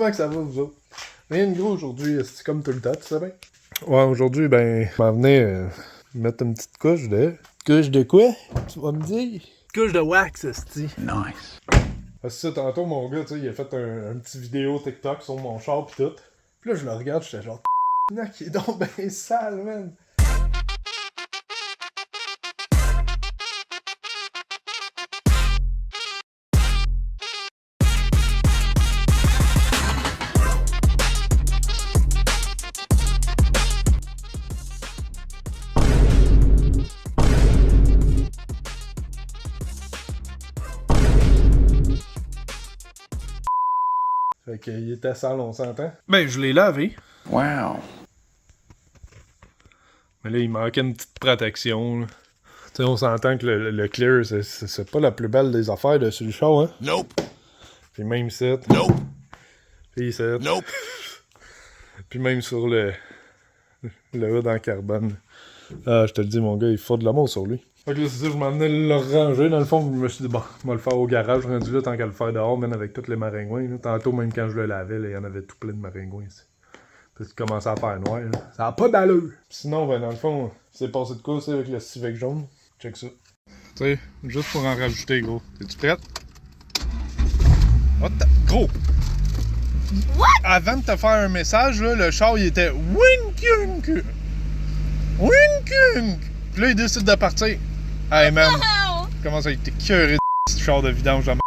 Comment que ça va, vous autres? Rien de gros aujourd'hui, c'est comme tout le temps, tu sais bien? Ouais, aujourd'hui, ben, je m'en venais mettre une petite couche de... Couche de quoi? Tu vas me dire? Couche de wax, esti. Nice. C'est ça, tantôt, mon gars, tu sais, il a fait un petit vidéo TikTok sur mon char pis tout. Pis là, je le regarde, j'étais genre... qui est donc ben sale, man! Fait qu'il était sale, on s'entend. Ben, je l'ai lavé. Wow. Mais là, il manquait une petite protection, là. Tu sais, on s'entend que le clear, c'est pas la plus belle des affaires dessus le char, hein? Nope. Puis même ici. Nope. Puis ici. Nope. Puis même sur le hood en carbone. Ah, je te le dis, mon gars, il faut de l'amour sur lui. Fait que là, c'est ça, je m'en venais le ranger. Dans le fond, je me suis dit, bon, on va le faire au garage, rendu là, tant qu'à le faire dehors, même avec tous les maringouins. Là. Tantôt, même quand je le lavais, il y en avait tout plein de maringouins ici. Parce qu'il commençait à faire noir. Là. Ça a pas d'allure. Sinon, ben, dans le fond, c'est passé de quoi, ça, avec le Civic jaune? Check ça. Tu sais, juste pour en rajouter, gros. T'es-tu prête? Oh, gros! What? Avant de te faire un message, là, le char, il était Winkunk! Winkunk! Puis là, il décide de partir. Hey, man! Comment ça a été curé de ce char de vidange de la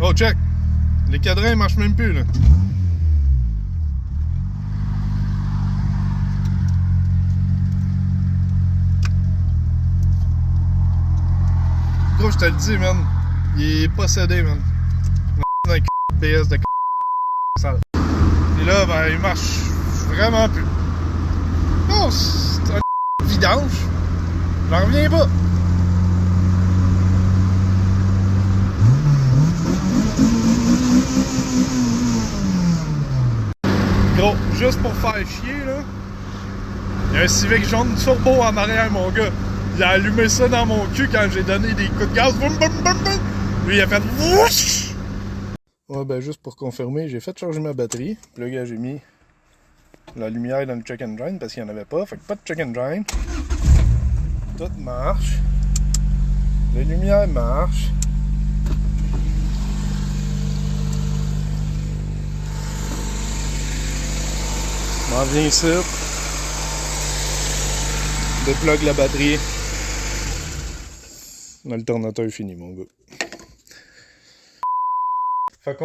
Oh, check! Les cadrans, ils marchent même plus, là. Gros, je te le dis, man. Il est possédé, man. Un BS de sale. Et là, ben, il marche vraiment plus. Oh, c'est un vidange. J'en reviens pas. Gros, juste pour faire chier, là. Il y a un Civic jaune turbo en arrière, mon gars. Il a allumé ça dans mon cul quand j'ai donné des coups de gaz. Boum, boum, boum, boum. Lui, il a fait wouch! Ouais, ben, juste pour confirmer, j'ai fait charger ma batterie. Puis là, gars, j'ai mis la lumière dans le check engine parce qu'il n'y en avait pas. Fait que pas de check engine. Tout marche. Les lumières marchent. Je m'en viens ici. Déplugue la batterie. L'alternateur est fini, mon gars. Fait que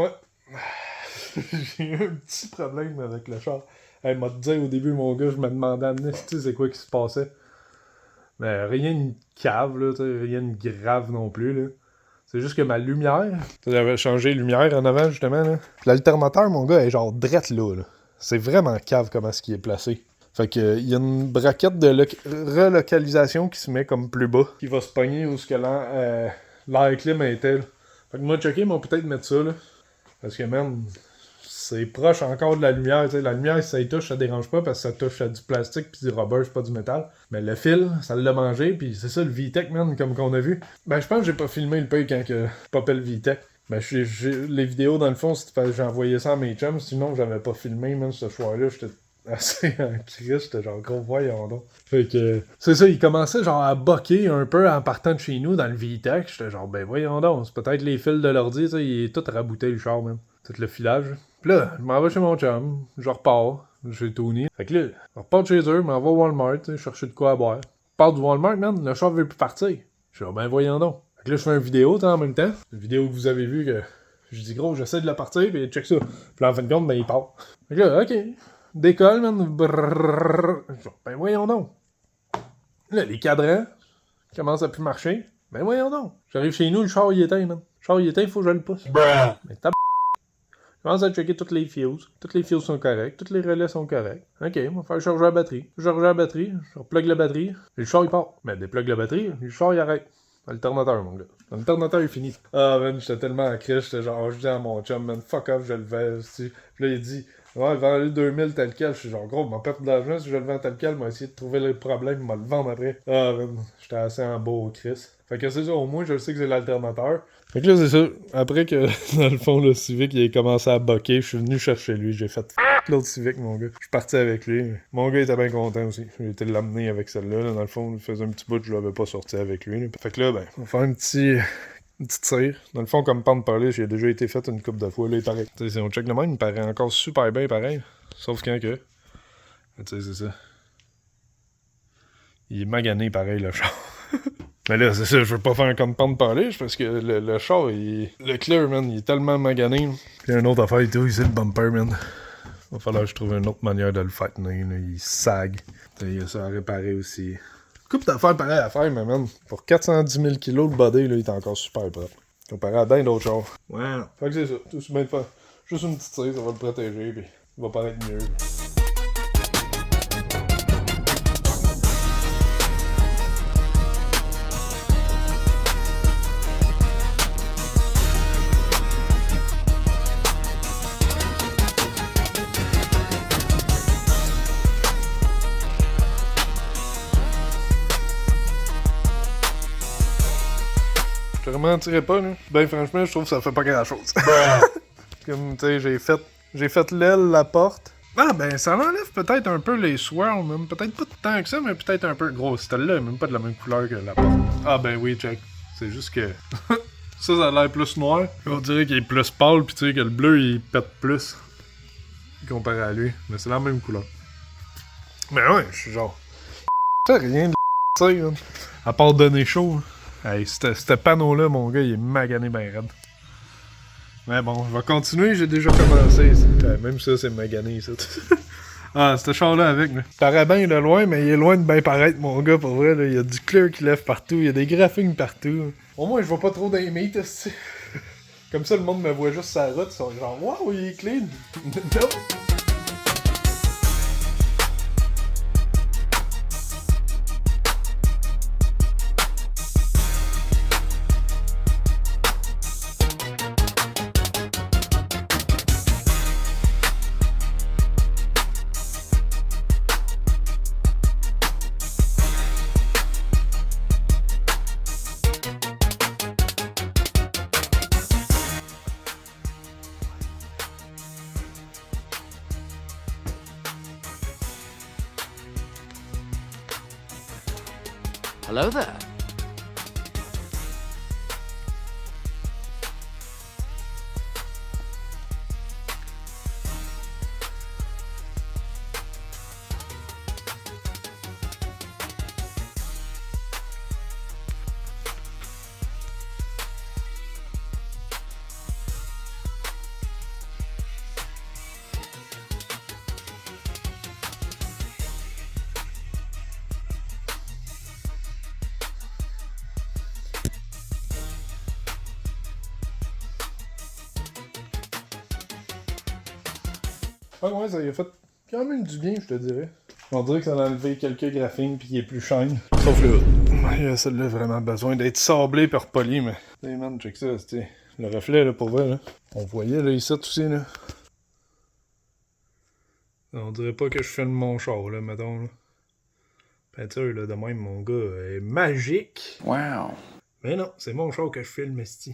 j'ai eu un petit problème avec le char. Elle m'a dit au début, mon gars, je me demandais à c'est quoi qui se passait. Mais rien de cave, là, rien de grave non plus, là. C'est juste que ma lumière, j'avais changé de lumière en avant, justement, là. Puis l'alternateur, mon gars, est genre drette là. C'est vraiment cave comment est-ce qu'il est placé. Fait que il y a une braquette de relocalisation qui se met comme plus bas, qui va se pogner où ce que l'air clim était. Là. Fait que moi, checker, ils vont peut-être mettre ça, là. Parce que, man, c'est proche encore de la lumière, tu sais. La lumière, si ça y touche, ça dérange pas parce que ça touche à du plastique pis du rubber, c'est pas du métal. Mais le fil, ça l'a mangé, pis c'est ça le VTEC, man, comme qu'on a vu. Ben, je pense que j'ai pas filmé le pays quand que popait le VTEC. Ben, les vidéos, dans le fond, j'ai envoyé ça à mes chums, sinon j'avais pas filmé, man, ce soir-là, j'étais assez en crise, j'étais genre gros voyons donc. Fait que, c'est ça, il commençait genre à boquer un peu en partant de chez nous dans le VTEC, j'étais genre, ben voyons donc, c'est peut-être les fils de l'ordi, tu sais, il est tout rabouté le char, man. Tout le filage. Pis là, je m'en vais chez mon chum, je repars, chez Tony. Fait que là, je repars de chez eux, je m'en vais au Walmart, chercher de quoi à boire. Je pars du Walmart, man, le char veut plus partir. Je suis genre, ben voyons donc. Fait que là, je fais une vidéo, en même temps. Une vidéo que vous avez vue que je dis, gros, j'essaie de la partir, pis check ça. Pis là, en fin de compte, ben il part. Fait que là, ok. Décolle, man. Brrrr. Genre, ben voyons donc. Là, les cadrans commencent à plus marcher. Ben voyons donc. J'arrive chez nous, le char il est éteint, man. Le char il est éteint, il faut que je le pousse. Bruh. Mais je commence à checker toutes les fuses. Toutes les fuses sont correctes. Tous les relais sont corrects. Ok, on va faire charger la batterie. Je recharge la batterie. Je replugue la batterie. Et le char il part. Mais déplugue la batterie. Le char il arrête. Alternateur, mon gars. L'alternateur est fini. Ah, man, j'étais tellement à crise. J'étais genre, je dis à mon chum, man, fuck off, je le vais. Puis là, il dit, ouais, vends-le 2000 tel quel. Je suis genre, gros, m'en perte de l'argent si je le vends tel quel. M'a essayé de trouver le problème, m'a le vendre après. Ah, man, j'étais assez en beau au Chris. Fait que c'est ça, au moins, je sais que c'est l'alternateur. Fait que là, c'est ça. Après que, dans le fond, le Civic, il a commencé à boquer, je suis venu chercher lui. J'ai fait l'autre Civic, mon gars. Je suis parti avec lui. Mon gars était bien content aussi. J'ai été l'amener avec celle-là. Là. Dans le fond, il faisait un petit bout que je l'avais pas sorti avec lui. Là. Fait que là, ben, on va faire une petite tire. Dans le fond, comme Pente parlait, j'ai déjà été fait une couple de fois. Là, il paraît. Tu sais, si on check le même, il paraît encore super bien pareil. Sauf quand que. Tu sais, c'est ça. Il est magané pareil, le char. Mais là, c'est ça, je veux pas faire comme Pente parler, parce que le char, le Clear, man, il est tellement magané. Puis une autre affaire et tout, ici, le bumper, man. Il va falloir que je trouve une autre manière de le faire tenir, là. Il sag. Il y a ça à réparer aussi. Coupe d'affaires pareil à faire, mais man, pour 410 000 kg de body, là, il est encore super propre. Comparé à bien d'autres chars. Ouais. Fait que c'est ça, tout ce bien de faire. Juste une petite tire, ça va le protéger, puis il va paraître mieux. Je te mentirais pas, là. Ben, franchement, je trouve que ça fait pas grand-chose. Comme, tu sais, j'ai fait l'aile, la porte. Ah, ben, ça enlève peut-être un peu les swirls, même. Peut-être pas tant que ça, mais peut-être un peu. Gros, celle-là est même pas de la même couleur que la porte. Ah, ben oui, check. C'est juste que. ça a l'air plus noir. On dirait qu'il est plus pâle, pis tu sais que le bleu, il pète plus. Comparé à lui. Mais c'est la même couleur. Mais ouais, je suis genre. Ça rien de ça, là. À part donner chaud. Hey, ce panneau-là, mon gars, il est magané ben raide. Mais bon, je vais continuer, j'ai déjà commencé. Même ça, c'est magané, ça. ah, ce char-là avec, là. Il paraît bien de loin, mais il est loin de bien paraître, mon gars, pour vrai. Là. Il y a du clear qui lève partout, il y a des graphiques partout. Au moins, je vois pas trop d'aimer, Comme ça, le monde me voit juste sur la route, ils sont genre, waouh, il est clean. non. Hello there. Ouais, ça y a fait quand même du bien, je te dirais. On dirait que ça a enlevé quelques graphines puis il est plus shine. Sauf le ouais, celle-là a vraiment besoin d'être sablé et repoli, mais. Hey man, check ça, c'était. Le reflet là pour vrai là. On voyait là ici aussi là. On dirait pas que je filme mon char là, mettons là. Peinture là de même, mon gars est magique. Wow. Mais non, c'est mon char que je filme, esti.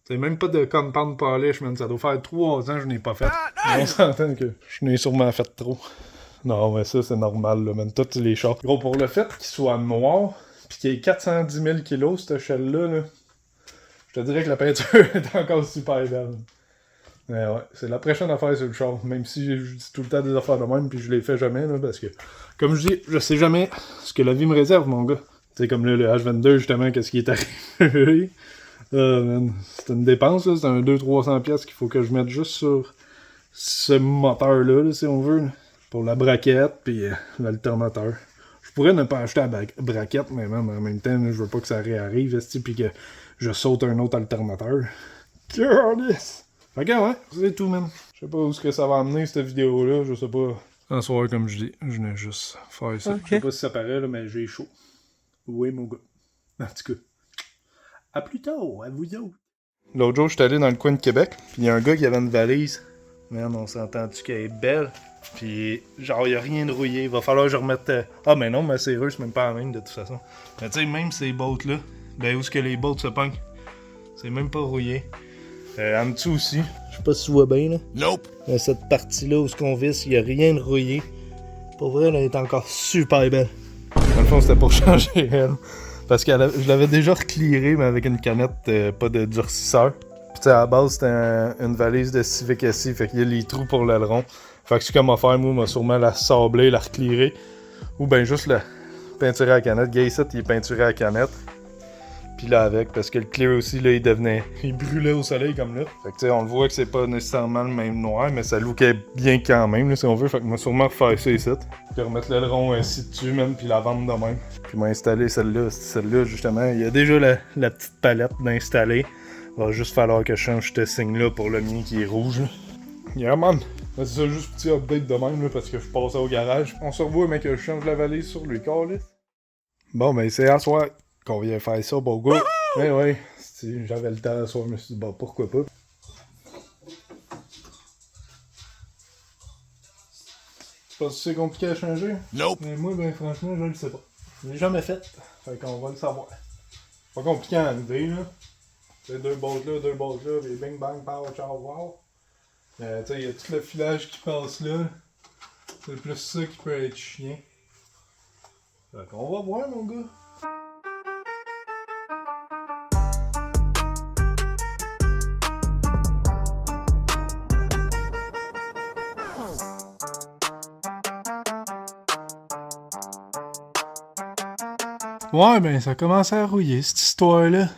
C'est même pas de compound polish, man. Ça doit faire 3 ans que je n'ai pas fait. On s'entend que je n'ai sûrement fait trop. Non, mais ça, c'est normal, là, man. Tous les chars. Gros, pour le fait qu'il soit noir, pis qu'il ait 410 000 kg, cette échelle-là, là, je te dirais que la peinture est encore super belle. Mais ouais, c'est la prochaine affaire sur le char. Même si je dis tout le temps des affaires de même, puis je les fais jamais, là, parce que, comme je dis, je sais jamais ce que la vie me réserve, mon gars. Tu sais, comme là, le H22, justement, qu'est-ce qui est arrivé. Man, c'est une dépense, là. C'est un 200-300$ qu'il faut que je mette juste sur ce moteur-là, là, si on veut. Là, pour la braquette, puis l'alternateur. Je pourrais ne pas acheter la braquette, mais même en même temps, là, je veux pas que ça réarrive, puis que je saute un autre alternateur. Curtis! Fait que ouais, c'est tout, man. Je sais pas où est-ce que ça va amener, cette vidéo-là, je sais pas. Un soir, comme je dis, je venais juste faire ça. Okay. Je sais pas si ça paraît, là, mais j'ai chaud. Oui, mon gars. En tout cas. À plus tard, à vous autres. L'autre jour, j'étais allé dans le coin de Québec, pis y a un gars qui avait une valise. Merde, on s'est entendu qu'elle est belle. Pis genre, y a rien de rouillé. Il va falloir que je remette. Ah, mais non, ma serrure, c'est même pas la même de toute façon. Mais tu sais, même ces bottes-là, ben où est-ce que les bottes se pognent? C'est même pas rouillé. En dessous aussi. Je sais pas si tu vois bien là. Nope. Cette partie-là où ce qu'on visse, il n'y a rien de rouillé. Pour vrai, elle est encore super belle. Dans le fond, c'était pour changer elle. Parce que je l'avais déjà reclearé, mais avec une canette, pas de durcisseur. Puis à la base, c'était une valise de Civic SI, fait qu'il y a les trous pour l'aileron. Fait que ce qu'on va faire, moi, m'a sûrement la sabler, la reclearer. Ou ben juste la peinturer à la canette. Gayset, il est peinturé à la canette. Puis là avec, parce que le clear aussi, là, il brûlait au soleil comme là. Fait que tu sais, on le voit que c'est pas nécessairement le même noir, mais ça lookait bien quand même, là, si on veut. Fait que moi, sûrement refaire ça ici. Puis remettre l'aileron ainsi dessus, même, puis la vendre de même. Puis m'installer celle-là. Celle-là, justement, il y a déjà la petite palette d'installer. Il va juste falloir que je change ce signe-là pour le mien qui est rouge. Là. Yeah, man! C'est ça, juste petit update de même, là, parce que je passais au garage. On se revoit, mec, que je change la valise sur lui, câlisse. Bon, ben, c'est à soir qu'on vient faire ça, beau gars. Ouais, j'avais le temps à soir, je me suis dit, bon, pourquoi pas. C'est pas si c'est compliqué à changer? Nope. Mais moi, ben, franchement, je le sais pas. Je l'ai jamais fait. Fait qu'on va le savoir. Pas compliqué à enlever, là. C'est deux bolts là, puis bing bang, pow, ciao, wow. Tu sais, il y a tout le filage qui passe là. C'est plus ça qui peut être chiant. Fait qu'on va voir, mon gars. Ouais, ben ça commence à rouiller, cette histoire-là.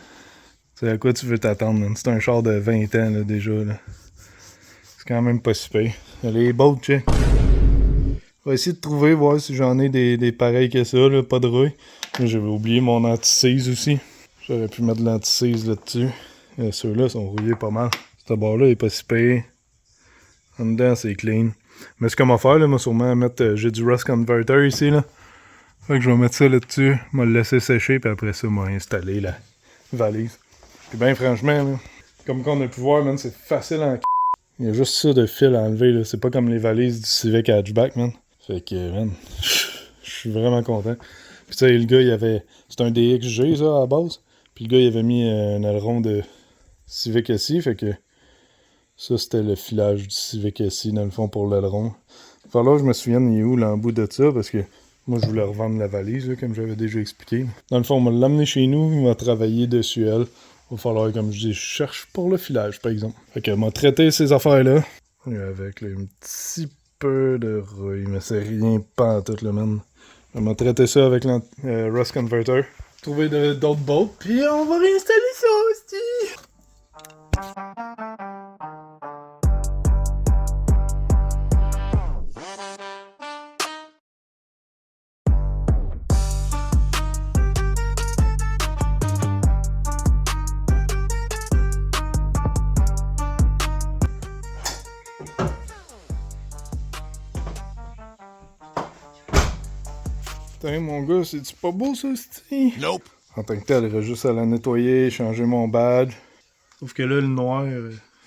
C'est à quoi tu veux t'attendre, man? C'est un char de 20 ans, là, déjà, là. C'est quand même pas si pire. Les bolts, check. Je vais essayer de trouver, voir si j'en ai des pareils que ça, là, pas de rouille. J'avais oublié mon anti-seize aussi. J'aurais pu mettre de l'anti-seize là-dessus. Ceux-là sont rouillés pas mal. Ce bord-là est pas si pire. En dedans, c'est clean. Mais ce qu'on va faire, là, moi, sûrement mettre... j'ai du Rust Converter ici, là. Fait que je vais mettre ça là-dessus, je vais le laisser sécher, puis après ça, je vais installer la valise. Puis ben franchement, là, comme qu'on a pu voir, man, c'est facile en il y a juste ça de fil à enlever, là. C'est pas comme les valises du Civic Hatchback, man. Fait que, man, je suis vraiment content. Puis tu sais, le gars, il avait... C'est un DXG, ça, à la base. Puis le gars, il avait mis un aileron de Civic SI, fait que... Ça, c'était le filage du Civic SI, dans le fond, pour l'aileron. Fait là, je me souviens, il est où, l'embout de ça, parce que... Moi, je voulais revendre la valise, là, comme j'avais déjà expliqué. Dans le fond, on va l'amener chez nous, il va travailler dessus, elle. Il va falloir, comme je dis, je cherche pour le filage, par exemple. Fait qu'elle m'a traité ces affaires-là. Avec là, un petit peu de rouille, mais c'est rien pas en tout, le man. Elle m'a traité ça avec le Rust Converter. Trouver d'autres bolts, puis on va réinstaller ça aussi. Putain, mon gars, c'est-tu pas beau, ça, c'ti? Nope. En tant que tel, il reste juste à la nettoyer, changer mon badge. Sauf que là, le noir,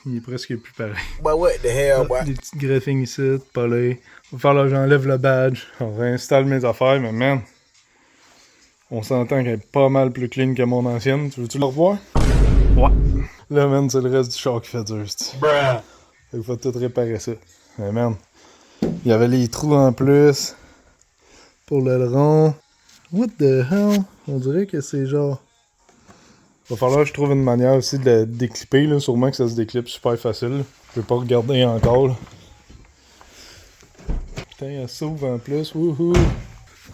il est presque plus pareil. But what the hell, boy? Des petites greffings ici, pas là. Il va falloir que j'enlève le badge. On réinstalle mes affaires, mais man, on s'entend qu'elle est pas mal plus clean que mon ancienne. Tu veux-tu le revoir? Ouais. Là, man, c'est le reste du char qui fait dur, c'ti. Bruh. Il faut tout réparer ça. Mais man, il y avait les trous en plus. Pour l'aileron. What the hell? On dirait que c'est genre... Va falloir que je trouve une manière aussi de la déclipper, là. Sûrement que ça se déclipe super facile. Je vais pas regarder encore, là. Putain, elle s'ouvre en plus. Wouhou!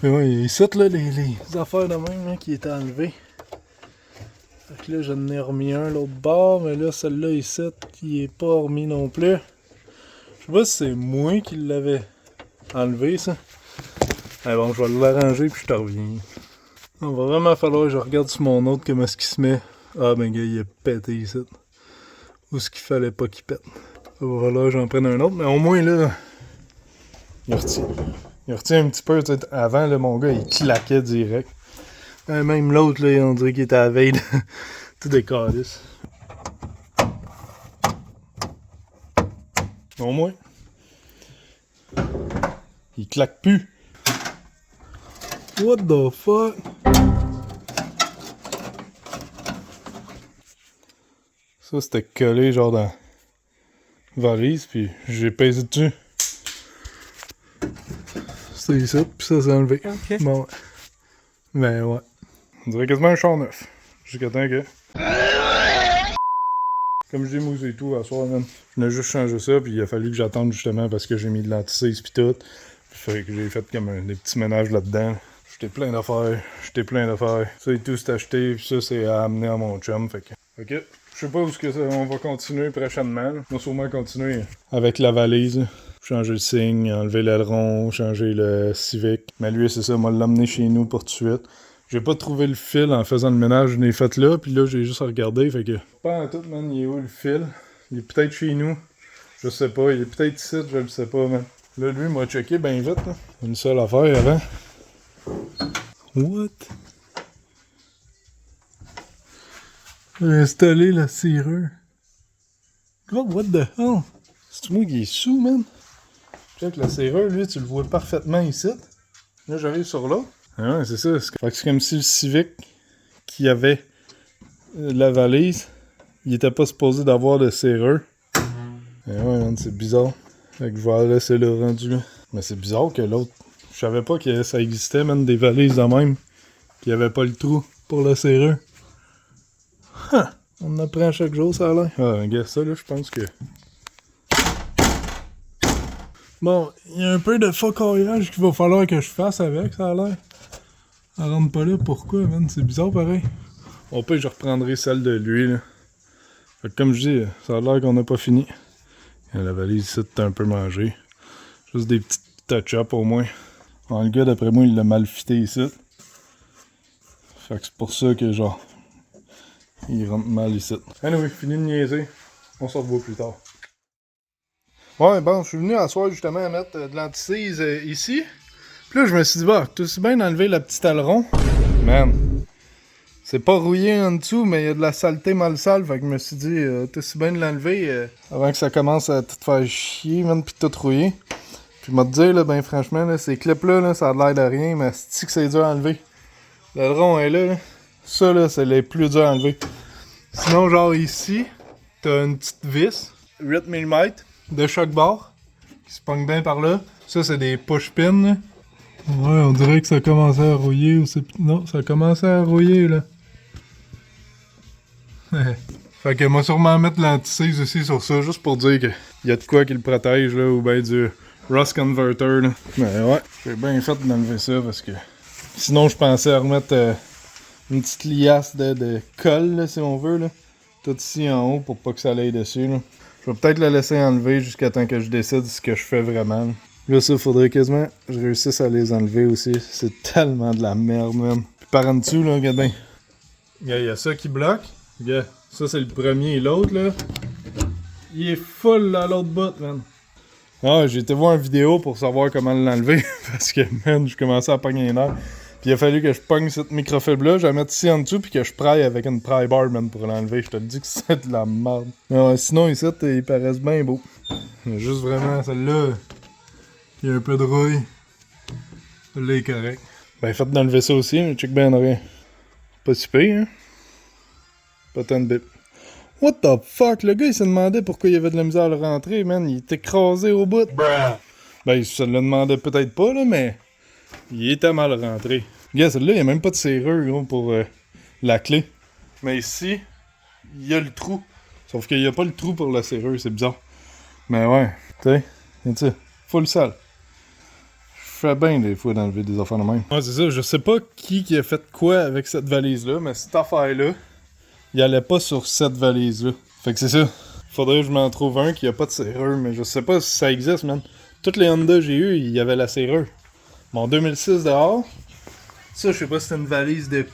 Mais ouais, ici, là, les affaires de même, là, qui étaient enlevées. Fait que là, j'en ai remis un l'autre bord, mais là, celle-là, ici, qui est pas remis non plus. Je sais pas si c'est moi qui l'avais enlevé, ça. Ah bon, je vais l'arranger puis je te reviens. Il va vraiment falloir que je regarde sur mon autre comment est-ce qu'il se met. Ah ben gars, il a pété ici. Où est-ce qu'il fallait pas qu'il pète. Il va falloir que j'en prenne un autre, mais au moins là, il retient. Il retient un petit peu, tu sais, avant là, mon gars, il claquait direct. Même l'autre, là, on dirait qu'il était à la veille de tout des calices. Au moins, il claque plus. What the fuck? Ça, c'était collé genre dans la valise, puis j'ai pesé dessus. C'était ici, puis ça s'est enlevé. Ok. Bon, ouais. Ben ouais. On dirait quasiment un char neuf. Jusqu'à temps que... Comme je dis, moi, c'est tout à soir, man. Je venais juste changer ça, puis il a fallu que j'attende justement parce que j'ai mis de l'anti-seize pis tout. Fait que j'ai fait comme des petits ménages là-dedans. J'étais plein d'affaires. Ça et tout, c'est acheté, pis ça, c'est à amener à mon chum, fait que... Ok. Je sais pas où on va continuer prochainement. On va sûrement continuer avec la valise. Changer le signe, enlever l'aileron, changer le Civic. Mais lui, c'est ça, moi l'amener chez nous pour tout de suite. J'ai pas trouvé le fil en faisant le ménage, je l'ai fait là, puis là, j'ai juste regardé, fait que... Pas en tout, man, il est où le fil? Il est peut-être chez nous. Je sais pas, il est peut-être ici, je le sais pas, man. Là, lui, il m'a checké bien vite, là. Une seule affaire avant. What? J'ai installé la serrure. Oh, what the hell? C'est moi qui est sous, man? Check la serrure, lui, tu le vois parfaitement ici. Là, j'arrive sur là. Ah ouais, c'est ça. Fait que c'est comme si le Civic qui avait la valise, il était pas supposé d'avoir de serrure. Ah ouais, man, c'est bizarre. Fait que je vais laisser le rendu là. Mais c'est bizarre que l'autre... Je savais pas que ça existait, man, des valises de même. Qu'il y avait pas le trou pour la serrure. Huh. On en apprend chaque jour, ça a l'air. Ah, regarde ça, là, je pense que... Bon, il y a un peu de focaillage qu'il va falloir que je fasse avec, ça a l'air. Elle rentre pas là, pourquoi, man? C'est bizarre, pareil. Au pire, je reprendrai celle de lui, là. Fait que comme je dis, ça a l'air qu'on n'a pas fini. La valise ici, t'as un peu mangé. Juste des petites touch-ups au moins. Bon, le gars, d'après moi, il l'a mal fité ici. Fait que c'est pour ça que, genre, il rentre mal ici. Anyway, fini de niaiser. On se revoit plus tard. Ouais, bon, je suis venu à soir justement à mettre de l'anti-seize ici. Puis là, je me suis dit, bah, tout aussi bien d'enlever la petite aileron. Man, c'est pas rouillé en dessous, mais il y a de la saleté mal sale. Fait que je me suis dit, tout aussi bien de l'enlever avant que ça commence à tout faire chier, man, pis tout rouiller. Puis m'a te dire, là, ben franchement, là, ces clips-là, là, ça a l'air de rien, mais c'est que c'est dur à enlever. L'aileron est là, là. Ça, là, c'est les plus durs à enlever. Sinon, genre ici, t'as une petite vis, 8 mm, de choc barre, qui se pogne bien par là. Ça, c'est des push-pins, là. Ouais, on dirait que ça commençait à rouiller ou c'est... Non, ça commençait à rouiller, là. Fait que moi sûrement mettre l'anti-seize aussi sur ça, juste pour dire qu'il y a de quoi qui le protège, là, ou ben du rust converter, là. Mais ouais, j'ai bien fait d'enlever ça, parce que... Sinon, je pensais remettre une petite liasse de colle, là, si on veut, là. Tout ici en haut, pour pas que ça aille dessus, là. Je vais peut-être la laisser enlever jusqu'à temps que je décide ce que je fais vraiment, là. Là, ça, faudrait quasiment que je réussisse à les enlever aussi. C'est tellement de la merde, man. Puis par en dessous, là, regarde bien. Il y a ça qui bloque. Regarde, ça, c'est le premier et l'autre, là. Il est full à l'autre bout, man. Ah, j'ai été voir une vidéo pour savoir comment l'enlever. Parce que, man, je commençais à pogner les nerfs. Puis il a fallu que je pogne cette microfibre-là, je la mette ici en dessous, puis que je praille avec une pry bar, man, pour l'enlever. Je te le dis que c'est de la merde. Ouais, sinon, ici, ils paraissent bien beaux. Mais juste vraiment, celle-là... Il y a un peu de rouille. Là, il est correct. Ben, faites d'enlever ça aussi, mais check bien en arrière. Pas si pire, hein? Pas tant de bip. What the fuck? Le gars, il s'est demandé pourquoi il y avait de la misère à le rentrer, man. Il était écrasé au bout. Bruh. Ben, il se le demandait peut-être pas, là, mais... Il était mal rentré. Regarde, celle-là, il n'y a même pas de serrure, gros, pour la clé. Mais ici, il y a le trou. Sauf qu'il n'y a pas le trou pour la serrure, c'est bizarre. Mais ouais, tu sais, full sale. Je fais bien des fois d'enlever des affaires de même. Ouais, c'est ça, je sais pas qui a fait quoi avec cette valise-là, mais cette affaire-là, il allait pas sur cette valise-là. Fait que c'est ça. Faudrait que je m'en trouve un qui a pas de serrure, mais je sais pas si ça existe, man. Toutes les Honda que j'ai eu, il y avait la serrure. Mon 2006 dehors, ça, je sais pas si c'était une valise de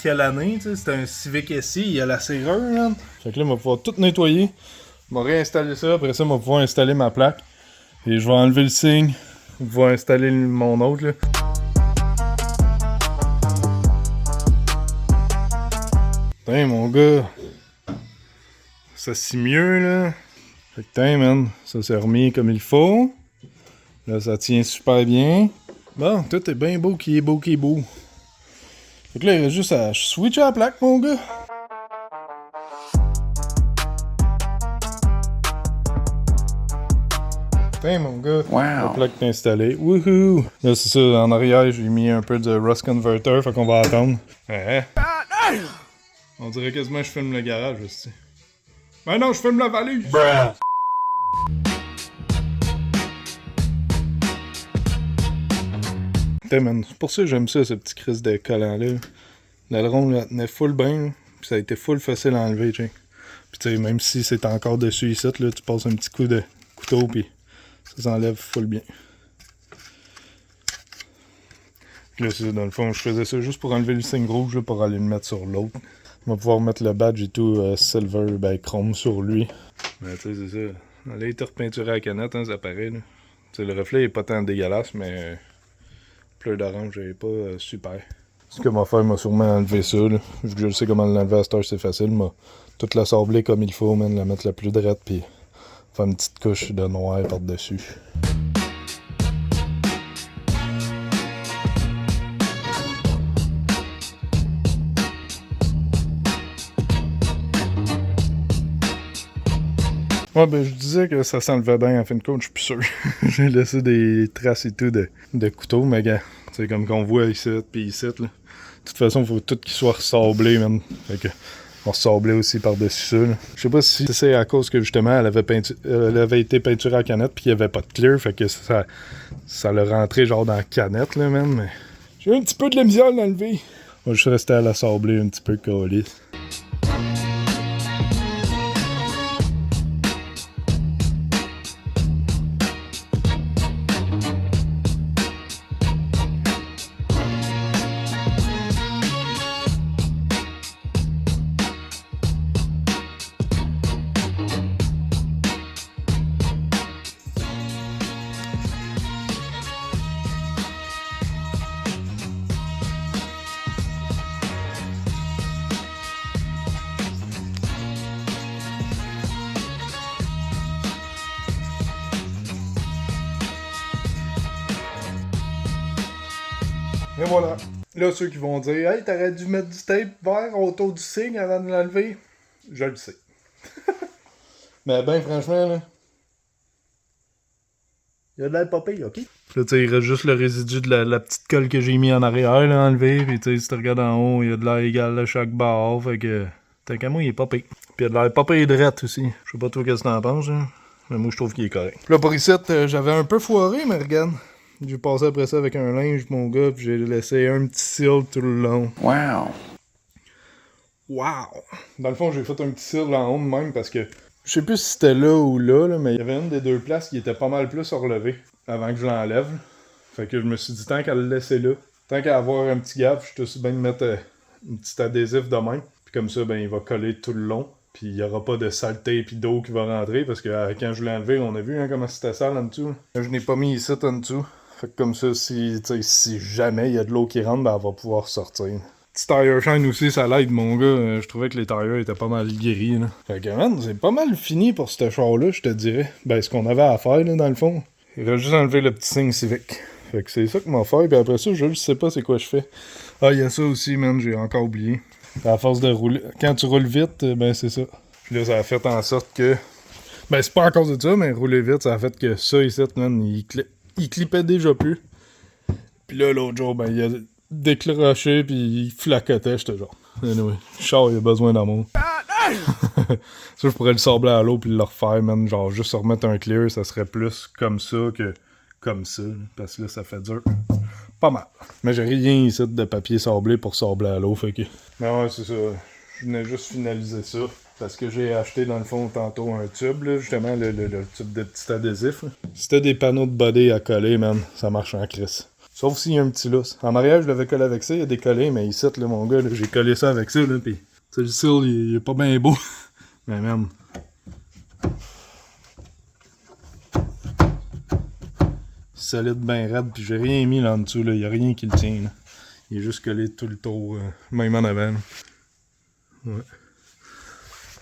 quelle année, tu sais, c'était un Civic SI, il y a la serrure, man. Fait que là, on va pouvoir tout nettoyer. On va réinstaller ça, après ça, on va pouvoir installer ma plaque. Et je vais enlever le signe. Je vais installer mon autre, là. Putain, mon gars. Ça scie mieux, là. Fait que, putain, man. Ça s'est remis comme il faut. Là, ça tient super bien. Bon, tout est bien beau qui est beau qui est beau. Fait que là, il reste juste à switcher la plaque, mon gars. Enfin, mon gars. Wow. La plaque est installée. Wouhou! Là, c'est ça, en arrière, j'ai mis un peu de Rust Converter, fait qu'on va attendre. Ouais. On dirait quasiment que je filme le garage aussi. Ben non, je filme la valise! Bruh. Putain, man, c'est pour ça que j'aime ça, ce petit crise de collant-là. L'aileron, là, tenait full bien, puis ça a été full facile à enlever, tu sais. Puis tu sais, même si c'est encore dessus ici, là, tu passes un petit coup de couteau, puis ça s'enlève full bien. Là, c'est dans le fond, je faisais ça juste pour enlever le signe rouge, là, pour aller le mettre sur l'autre. On va pouvoir mettre le badge et tout, silver, ben, chrome sur lui. Mais tu sais, c'est ça. Là, il était repeinturé à la canette, hein, ça paraît, là. Tu sais, le reflet est pas tant dégueulasse, mais bleu d'orange, il est pas super. Ce que ma femme m'a sûrement enlevé ça, là. Vu que je sais comment l'enlever à cette heure, c'est facile, m'a toute la sabler comme il faut, man, la mettre la plus droite, puis faire une petite couche de noir par-dessus. Ouais, ben je disais que ça s'enlevait bien en fin de compte, je suis plus sûr. J'ai laissé des traces et tout de couteau, mais gars, c'est comme qu'on voit ici, puis ici, là. De toute façon, il faut tout qu'il soit ressablé, man. Fait que, on ressablait aussi par-dessus ça, là. Je sais pas si c'est à cause que, justement, elle avait été peinturée à canette, puis qu'il y avait pas de clear, fait que ça l'a rentré genre dans la canette, là, man, mais j'ai eu un petit peu de la misère à l'enlever. On va juste rester à la sabler un petit peu, câlisse. Et voilà. Là, ceux qui vont dire « Hey, t'aurais dû mettre du tape vert autour du signe avant de l'enlever. » Je le sais. Mais ben, franchement, là, il y a de l'air pas pire, ok? Là, tu sais, il reste juste le résidu de la petite colle que j'ai mis en arrière, là, enlevé. Puis, tu sais, si tu regardes en haut, il y a de l'air égal à chaque barre. Fait que, tant qu'à moi, il est pas pire. Puis, il y a de l'air pas pire drette aussi. Je sais pas toi qu'est-ce que t'en penses, hein? Mais moi, je trouve qu'il est correct. Là, pour ici, j'avais un peu foiré, mais regarde. J'ai passé après ça avec un linge, mon gars, puis j'ai laissé un petit seal tout le long. Wow. Wow! Dans le fond, j'ai fait un petit seal en haut de même parce que je sais plus si c'était là ou là, mais il y avait une des deux places qui était pas mal plus relevée avant que je l'enlève. Fait que je me suis dit, tant qu'à le laisser là, tant qu'à avoir un petit gap, je suis aussi bien de mettre un petit adhésif de même. Puis comme ça, ben il va coller tout le long. Puis il n'y aura pas de saleté et d'eau qui va rentrer parce que quand je l'ai enlevé, on a vu hein, comment c'était sale en dessous. Là, je n'ai pas mis ici en dessous. Fait que comme ça, si jamais il y a de l'eau qui rentre, ben elle va pouvoir sortir. Petit tire shine aussi, ça l'aide, mon gars. Je trouvais que les tires étaient pas mal guéris, là. Fait que, man, c'est pas mal fini pour ce char-là, je te dirais. Ben, ce qu'on avait à faire, là, dans le fond. Il va juste enlever le petit signe civique. Fait que c'est ça qu'on m'a fait, puis après ça, je sais pas c'est quoi je fais. Ah, il y a ça aussi, man, j'ai encore oublié. À force de rouler... Quand tu roules vite, ben c'est ça. Puis là, ça a fait en sorte que... Ben, c'est pas à cause de ça, mais rouler vite, ça a fait que ça, ici, man, il clippait déjà plus. Puis là, l'autre jour, ben, il a décroché, puis il flacotait, j'étais genre. Anyway, le char, il a besoin d'amour. Ça, je pourrais le sabler à l'eau, puis le refaire, man. Genre, juste se remettre un clear, ça serait plus comme ça que comme ça. Parce que là, ça fait dur. Pas mal. Mais j'ai rien ici de papier sablé pour sabler à l'eau, fait que... Mais ouais, c'est ça. Je venais juste finaliser ça. Parce que j'ai acheté dans le fond tantôt un tube, là, justement, le tube de petit adhésif. Là. Si t'as des panneaux de body à coller, man, ça marche en crisse. Sauf s'il y a un petit lousse. En arrière, je l'avais collé avec ça, il y a des collés, mais ici, là, mon gars, là, j'ai collé ça avec ça, là, pis le seal, il est pas bien beau. Mais même. Solide, ben raide, pis j'ai rien mis là en dessous, là, il y a rien qui le tient, là. Il est juste collé tout le tour, même en avant, là. Ouais.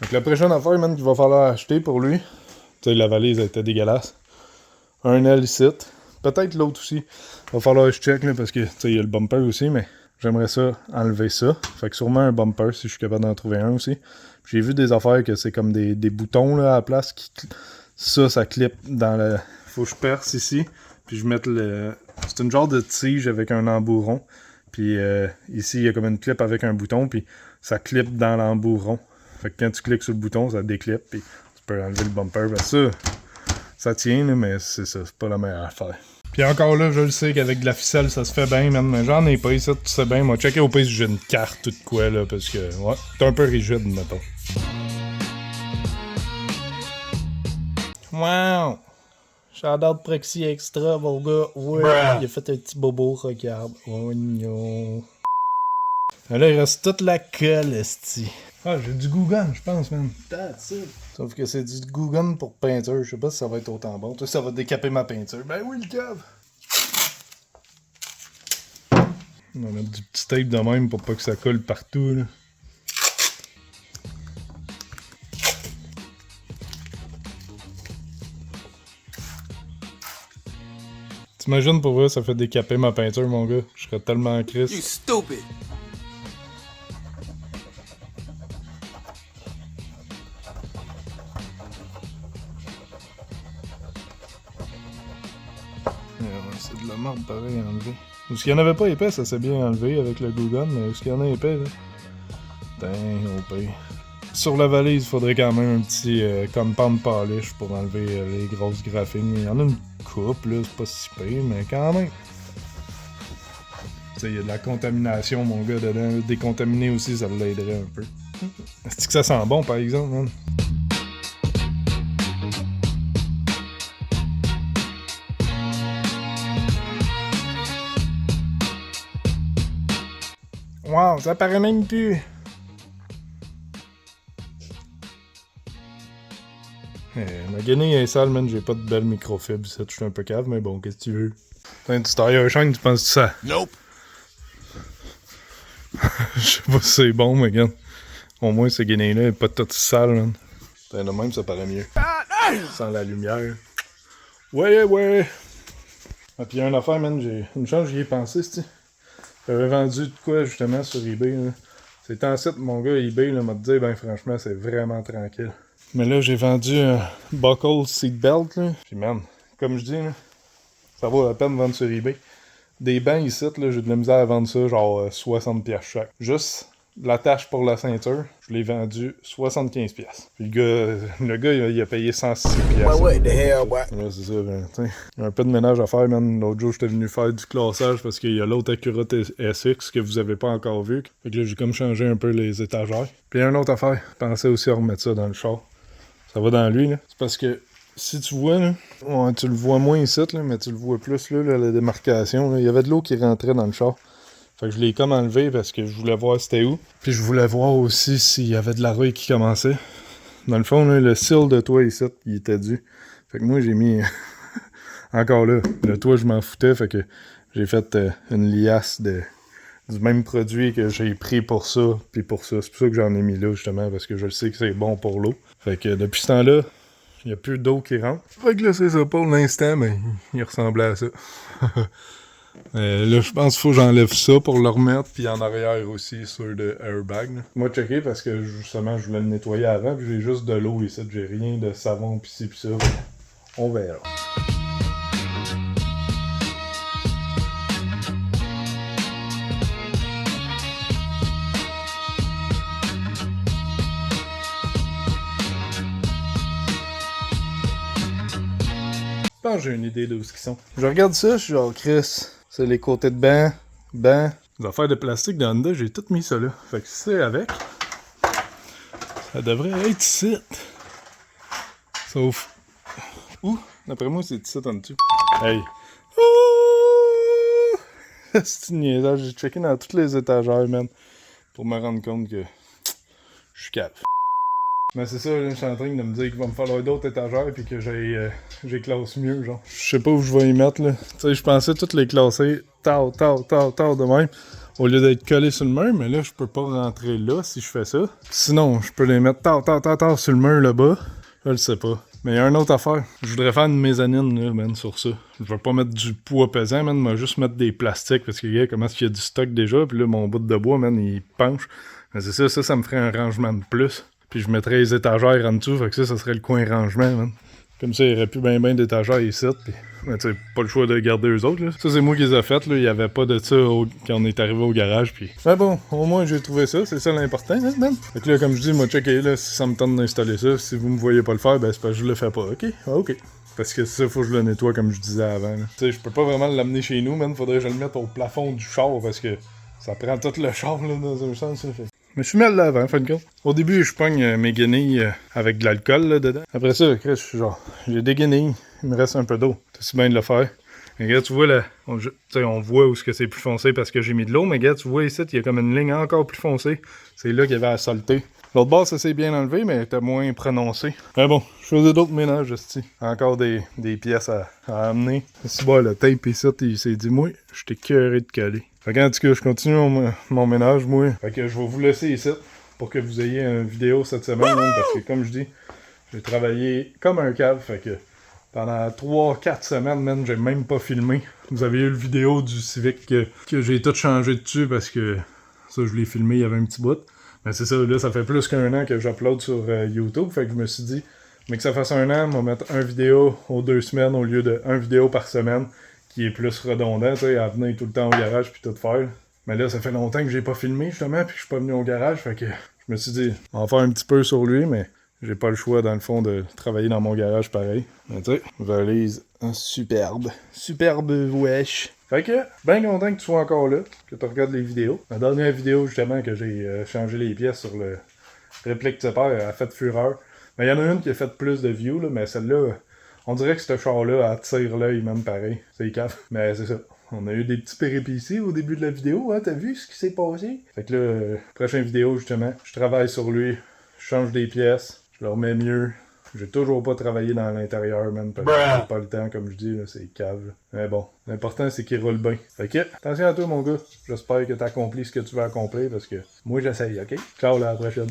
Donc la prochaine affaire, man, qu'il va falloir acheter pour lui, tu sais, la valise elle était dégueulasse. Un L ici, peut-être l'autre aussi. Va falloir que je check, là, parce que, tu sais, il y a le bumper aussi, mais j'aimerais ça enlever ça. Fait que sûrement un bumper, si je suis capable d'en trouver un aussi. J'ai vu des affaires que c'est comme des boutons, là, à la place, ça clip dans le faut que je perce ici, puis je mette le... C'est une genre de tige avec un embout puis ici, il y a comme une clip avec un bouton, puis ça clip dans l'embout rond. Fait que quand tu cliques sur le bouton, ça déclipe, puis tu peux enlever le bumper. Ben ça tient, là, mais c'est ça, c'est pas la meilleure affaire. Puis encore là, je le sais qu'avec de la ficelle, ça se fait bien, man. Mais j'en ai pas ici, tu sais bien. Moi, checker au pays si j'ai une carte ou de quoi, là, parce que, ouais, c'est un peu rigide, mettons. Wow! Shout-out Proxy Extra, mon gars. Ouais, il a fait un petit bobo, regarde. Oh non. Là, il reste toute la colle, esti. Ah, j'ai du Goo-Gun, je pense, man. That's it. Sauf que c'est du Goo-Gun pour peinture. Je sais pas si ça va être autant bon. Toi, ça va décaper ma peinture. Ben oui, le cave. On va mettre du petit tape de même pour pas que ça colle partout, là. T'imagines pour vrai, ça fait décaper ma peinture, mon gars. Je serais tellement triste. You stupid! C'est de la merde pareil à enlever. Ou ce qu'il y en avait pas épais, ça s'est bien enlevé avec le Goo-Gun, mais ce qu'il y en a épais, là. Dang, au pire. Sur la valise, il faudrait quand même un petit compound polish pour enlever les grosses graphines. Il y en a une coupe, là, c'est pas si pire, mais quand même. Tu sais, il y a de la contamination, mon gars, dedans. Décontaminer aussi, ça l'aiderait un peu. Est-ce que ça sent bon, par exemple, man? Wow, ça paraît même plus! Ma guenille est sale, man. J'ai pas de belle microfibre, ça. Je suis un peu cave, mais bon, qu'est-ce que tu veux? T'as du tire shine, tu penses ça? Nope! Je sais pas si c'est bon, mais regarde. Au moins, cette guenille-là est pas toute sale, man. De même, ça paraît mieux. Sans la lumière. Ouais! Ah, pis y'a une affaire, man. J'ai une chance, j'y ai pensé, c'ti. J'avais vendu de quoi, justement, sur eBay, là. C'est en site, mon gars, eBay, là, m'a dit, ben, franchement, c'est vraiment tranquille. Mais là, j'ai vendu un buckle seatbelt, là. Puis, man, comme je dis, là, ça vaut la peine de vendre sur eBay. Des bancs ici, là, j'ai de la misère à vendre ça, genre 60$ chaque. Juste l'attache pour la ceinture, je l'ai vendu 75$. Puis le gars il a payé 106$. What the hell, boy? Ouais, c'est ça, ben, il y a un peu de ménage à faire, man. L'autre jour, j'étais venu faire du classage parce qu'il y a l'autre Acura SX que vous avez pas encore vu. Fait que là, j'ai comme changé un peu les étagères. Puis il y a une autre affaire, pensez aussi à remettre ça dans le char. Ça va dans lui, là. C'est parce que si tu vois, là, ouais, tu le vois moins ici, là, mais tu le vois plus, là, la démarcation. Là. Il y avait de l'eau qui rentrait dans le char. Fait que je l'ai comme enlevé parce que je voulais voir c'était où. Puis je voulais voir aussi s'il y avait de la rouille qui commençait. Dans le fond, là, le seal de toit ici, il était dû. Fait que moi, j'ai mis... Encore là, le toit, je m'en foutais. Fait que j'ai fait une liasse du même produit que j'ai pris pour ça, puis pour ça. C'est pour ça que j'en ai mis là, justement, parce que je sais que c'est bon pour l'eau. Fait que depuis ce temps-là, il n'y a plus d'eau qui rentre. Fait que là, c'est ça pour l'instant, mais il ressemblait à ça. Là, je pense qu'il faut que j'enlève ça pour le remettre, puis en arrière aussi sur le airbag. Là. Moi, checker parce que justement, je voulais le nettoyer avant, puis j'ai juste de l'eau ici, j'ai rien de savon, pis ci, pis ça. On verra. Je pense que j'ai une idée de où ils sont. Je regarde ça, je suis genre, Chris, c'est les côtés de banc. Les affaires de plastique dans Honda, j'ai tout mis ça là. Fait que c'est avec. Ça devrait être ici. Sauf. Ouh, d'après moi, c'est ici en dessous. Hey. Ouh! C'est une niaisage. J'ai checké dans toutes les étagères, man. Pour me rendre compte que je suis calme. Mais c'est ça, là, je suis en train de me dire qu'il va me falloir d'autres étagères puis que j'ai classe mieux, genre. Je sais pas où je vais y mettre, là. Tu sais, je pensais toutes les classer tard de même, au lieu d'être collés sur le mur, mais là, je peux pas rentrer là si je fais ça. Sinon, je peux les mettre tard sur le mur là-bas. Je le sais pas. Mais il y a une autre affaire. Je voudrais faire une mezzanine, là, man, sur ça. Je vais pas mettre du poids pesant, man, mais juste mettre des plastiques, parce que, regarde, comment est-ce qu'il y a du stock déjà, puis là, mon bout de bois, man, il penche. Mais c'est ça me ferait un rangement de plus. Puis je mettrais les étagères en dessous, fait que ça serait le coin rangement, man. Puis Comme ça, il n'y aurait plus bien d'étagères ici. Puis, mais tu sais, pas le choix de garder eux autres. Là. Ça, c'est moi qui les ai faites. Là. Il n'y avait pas de ça quand on est arrivé au garage. Puis... Mais bon, au moins, j'ai trouvé ça. C'est ça l'important, hein, man. Fait que là, comme je dis, moi, checker là, si ça me tente d'installer ça. Si vous me voyez pas le faire, ben c'est parce que je le fais pas. OK? Ah, OK. Parce que ça, faut que je le nettoie comme je disais avant. Tu sais, je peux pas vraiment l'amener chez nous, man. Faudrait que je le mette au plafond du char parce que ça prend tout le char, là, dans un sens. Ça fait. Je me suis mis à l'avant, en fin de compte. Au début, je pogne mes guenilles avec de l'alcool, là, dedans. Après ça, Chris, je suis genre, j'ai des guenilles, il me reste un peu d'eau. C'est si bien de le faire. Mais regarde, tu vois, là, on voit où c'est plus foncé parce que j'ai mis de l'eau, mais regarde, tu vois ici, il y a comme une ligne encore plus foncée. C'est là qu'il y avait à saleté. L'autre bord, ça s'est bien enlevé, mais était moins prononcé. Mais bon, je faisais d'autres ménages, aussi. Encore des pièces à amener. Ici, bon, le tape ici, il s'est dit, moi, je t'ai curé de coller. Fait qu'en tout cas, je continue mon ménage, moi. Fait que je vais vous laisser ici pour que vous ayez une vidéo cette semaine, hein, parce que comme je dis, j'ai travaillé comme un cave, fait que pendant 3-4 semaines, man, j'ai même pas filmé. Vous avez eu le vidéo du Civic que j'ai tout changé dessus parce que ça, je l'ai filmé, il y avait un petit bout. Mais c'est ça, là, ça fait plus qu'un an que j'upload sur YouTube, fait que je me suis dit, mais que ça fasse un an, on va mettre une vidéo aux 2 semaines au lieu de 1 vidéo par semaine, qui est plus redondant, tu sais, à venir tout le temps au garage puis tout faire. Mais là, ça fait longtemps que j'ai pas filmé, justement, puis que je suis pas venu au garage, fait que je me suis dit, on va faire un petit peu sur lui, mais j'ai pas le choix, dans le fond, de travailler dans mon garage pareil. Mais tu sais, valise superbe. Superbe wesh. Fait que, ben content que tu sois encore là, que tu regardes les vidéos. La dernière vidéo, justement, que j'ai changé les pièces sur le réplique de père, elle a fait fureur. Mais il y en a une qui a fait plus de views, là, mais celle-là, on dirait que ce char-là attire l'œil même pareil. C'est caf. Mais c'est ça. On a eu des petits péripéties au début de la vidéo, hein, t'as vu ce qui s'est passé? Fait que là, prochaine vidéo, justement, je travaille sur lui, je change des pièces, je le remets mieux. J'ai toujours pas travaillé dans l'intérieur, man, parce que j'ai pas le temps, comme je dis, là, c'est cave. Mais bon, l'important, c'est qu'il roule bien. Fait que, attention à toi, mon gars. J'espère que t'accomplis ce que tu veux accomplir, parce que moi, j'essaye, OK? Ciao, à la prochaine.